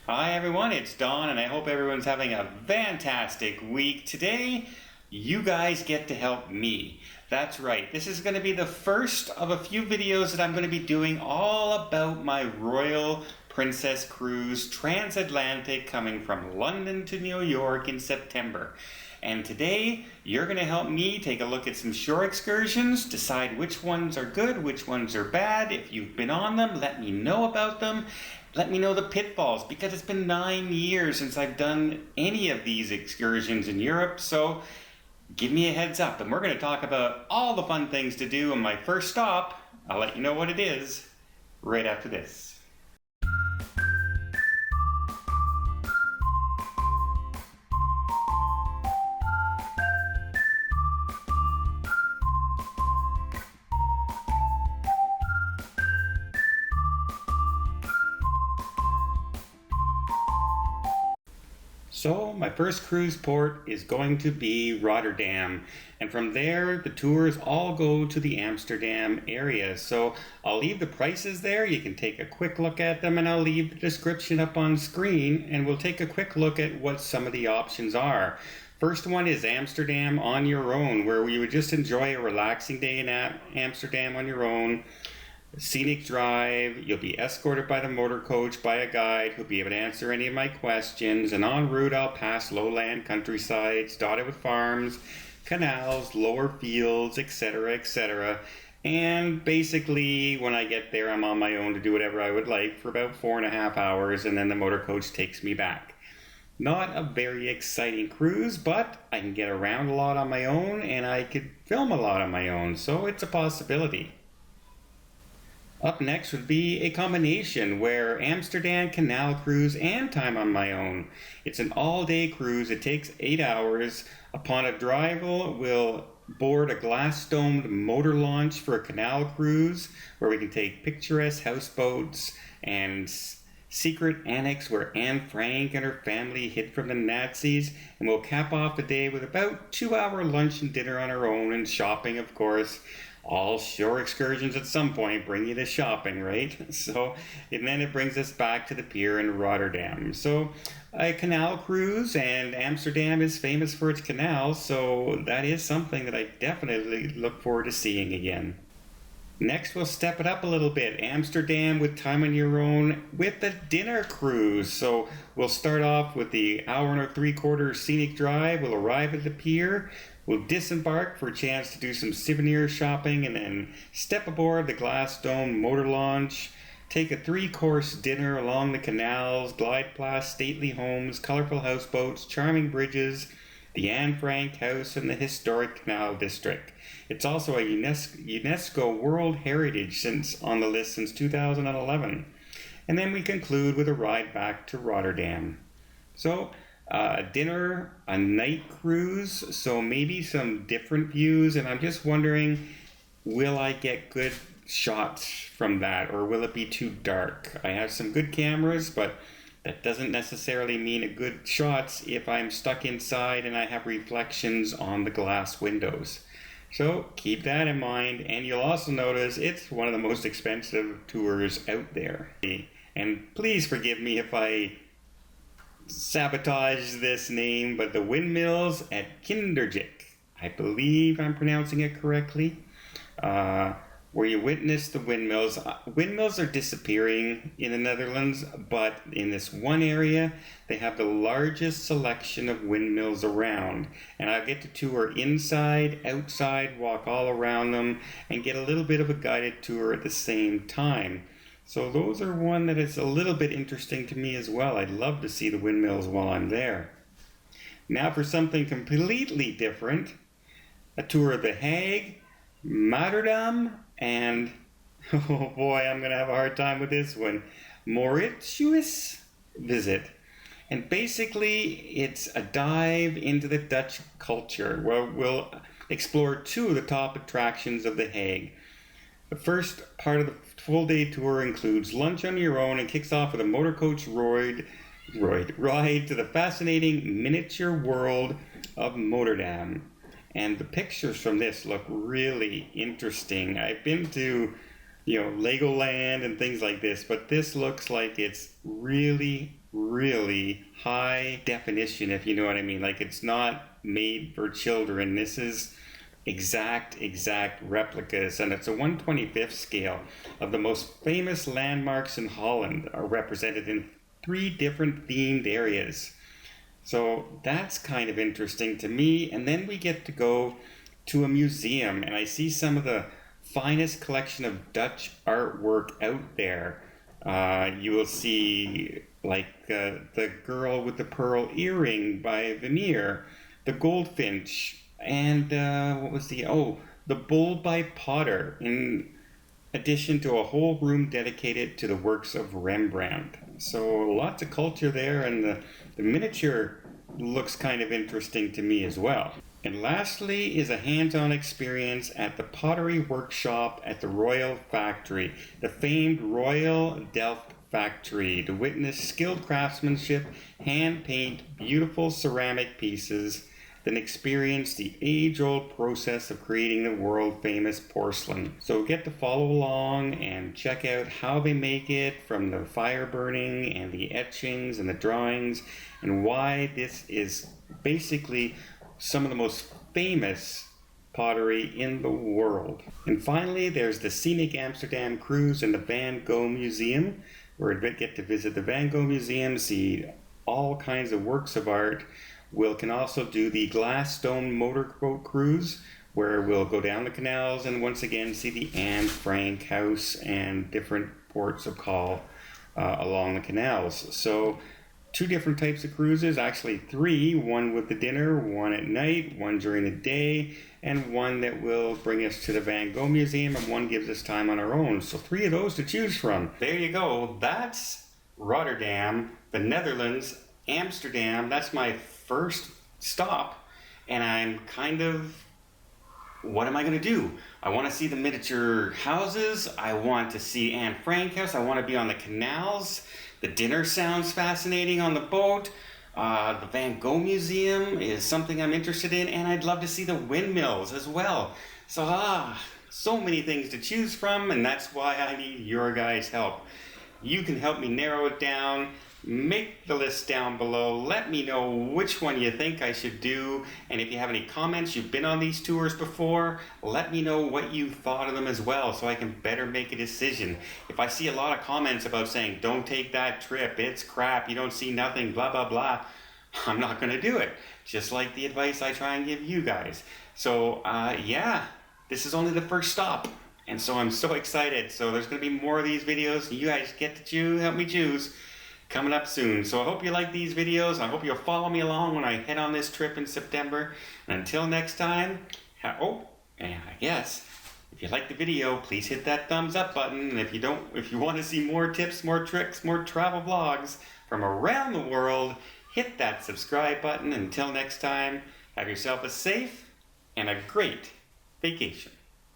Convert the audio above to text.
Hi everyone, it's Don and I hope everyone's having a fantastic week. Today, you guys get to help me. That's right, this is going to be the first of a few videos that I'm going to be doing all about my Royal Princess Cruise Transatlantic coming from London to New York in September. And today, you're going to help me take a look at some shore excursions, decide which ones are good, which ones are bad. If you've been on them, let me know about them. Let me know the pitfalls because it's been 9 years since I've done any of these excursions in Europe. So give me a heads up and we're going to talk about all the fun things to do on my first stop. I'll let you know what it is right after this. So my first cruise port is going to be Rotterdam, and from there the tours all go to the Amsterdam area. So I'll leave the prices there, you can take a quick look at them, and I'll leave the description up on screen, and we'll take a quick look at what some of the options are. First one is Amsterdam on your own, where you would just enjoy a relaxing day in Amsterdam on your own. Scenic drive, you'll be escorted by the motor coach by a guide who'll be able to answer any of my questions, and en route I'll pass lowland countrysides dotted with farms, canals, lower fields, etc., etc. And basically when I get there I'm on my own to do whatever I would like for about 4.5 hours, and then the motor coach takes me back. Not a very exciting cruise, but I can get around a lot on my own and I could film a lot on my own, so it's a possibility. Up next would be a combination where Amsterdam Canal cruise and time on my own. It's an all-day cruise. It takes 8 hours. Upon arrival, we'll board a glass-domed motor launch for a canal cruise where we can take picturesque houseboats and secret annex where Anne Frank and her family hid from the Nazis, and we'll cap off the day with about 2 hour lunch and dinner on our own, and shopping, of course. All shore excursions at some point bring you to shopping, right? So, and then it brings us back to the pier in Rotterdam. So, a canal cruise, and Amsterdam is famous for its canals, so that is something that I definitely look forward to seeing again. Next, we'll step it up a little bit. Amsterdam with time on your own with a dinner cruise. So we'll start off with the hour and a three-quarter scenic drive. We'll arrive at the pier. We'll disembark for a chance to do some souvenir shopping and then step aboard the glass dome motor launch. Take a three-course dinner along the canals, glide past stately homes, colorful houseboats, charming bridges, the Anne Frank House, and the historic Canal District. It's also a UNESCO World Heritage on the list since 2011. And then we conclude with a ride back to Rotterdam. So, dinner, a night cruise, so maybe some different views, and I'm just wondering, will I get good shots from that, or will it be too dark? I have some good cameras, but that doesn't necessarily mean a good shots if I'm stuck inside and I have reflections on the glass windows. So keep that in mind, and you'll also notice it's one of the most expensive tours out there. And please forgive me if I sabotage this name, but the Windmills at Kinderjik, I believe I'm pronouncing it correctly, where you witness the windmills. Windmills are disappearing in the Netherlands, but in this one area, they have the largest selection of windmills around. And I'll get to tour inside, outside, walk all around them, and get a little bit of a guided tour at the same time. So those are one that is a little bit interesting to me as well. I'd love to see the windmills while I'm there. Now for something completely different, a tour of The Hague, Rotterdam, and, oh boy, I'm going to have a hard time with this one, Mauritius visit. And basically, it's a dive into the Dutch culture where we'll explore two of the top attractions of The Hague. The first part of the full day tour includes lunch on your own and kicks off with a motor coach ride to the fascinating miniature world of Rotterdam. And the pictures from this look really interesting. I've been to, Legoland and things like this, but this looks like it's really really high definition, if you know what I mean. Like, it's not made for children. This is exact replicas, and it's a 1/25th scale of the most famous landmarks in Holland are represented in 3 different themed areas. So that's kind of interesting to me. And then we get to go to a museum, and I see some of the finest collection of Dutch artwork out there. You will see like the girl with the pearl earring by Vermeer, the goldfinch, and the bull by Potter, in addition to a whole room dedicated to the works of Rembrandt. So lots of culture there, and the miniature looks kind of interesting to me as well. And lastly is a hands-on experience at the pottery workshop at the Royal Factory, the famed Royal Delft Factory, to witness skilled craftsmanship, hand paint beautiful ceramic pieces, then experience the age-old process of creating the world-famous porcelain. So get to follow along and check out how they make it, from the fire burning and the etchings and the drawings, and why this is basically some of the most famous pottery in the world. And finally, there's the Scenic Amsterdam cruise and the Van Gogh Museum, where we get to visit the Van Gogh Museum, see all kinds of works of art. We can also do the Glasstone motorboat cruise, where we'll go down the canals and once again see the Anne Frank house and different ports of call along the canals. So 2 different types of cruises, actually 3, one with the dinner, one at night, one during the day, and one that will bring us to the Van Gogh Museum, and one gives us time on our own. So 3 of those to choose from. There you go. That's Rotterdam, the Netherlands, Amsterdam. That's my first stop, and I'm kind of, what am I going to do? I want to see the miniature houses. I want to see Anne Frank house. I want to be on the canals. The dinner sounds fascinating on the boat. The Van Gogh Museum is something I'm interested in, and I'd love to see the windmills as well. So many things to choose from, and that's why I need your guys' help. You can help me narrow it down. Make the list down below. Let me know which one you think I should do, and if you have any comments, you've been on these tours before, let me know what you thought of them as well, so I can better make a decision. If I see a lot of comments about saying, don't take that trip, it's crap, you don't see nothing, blah blah blah, I'm not going to do it, just like the advice I try and give you guys. So yeah, this is only the first stop, and so I'm so excited. So there's going to be more of these videos, and you guys get to help me choose, coming up soon. So I hope you like these videos. I hope you'll follow me along when I head on this trip in September. And until next time, and I guess, if you like the video, please hit that thumbs up button. And if you want to see more tips, more tricks, more travel vlogs from around the world, hit that subscribe button. Until next time, have yourself a safe and a great vacation.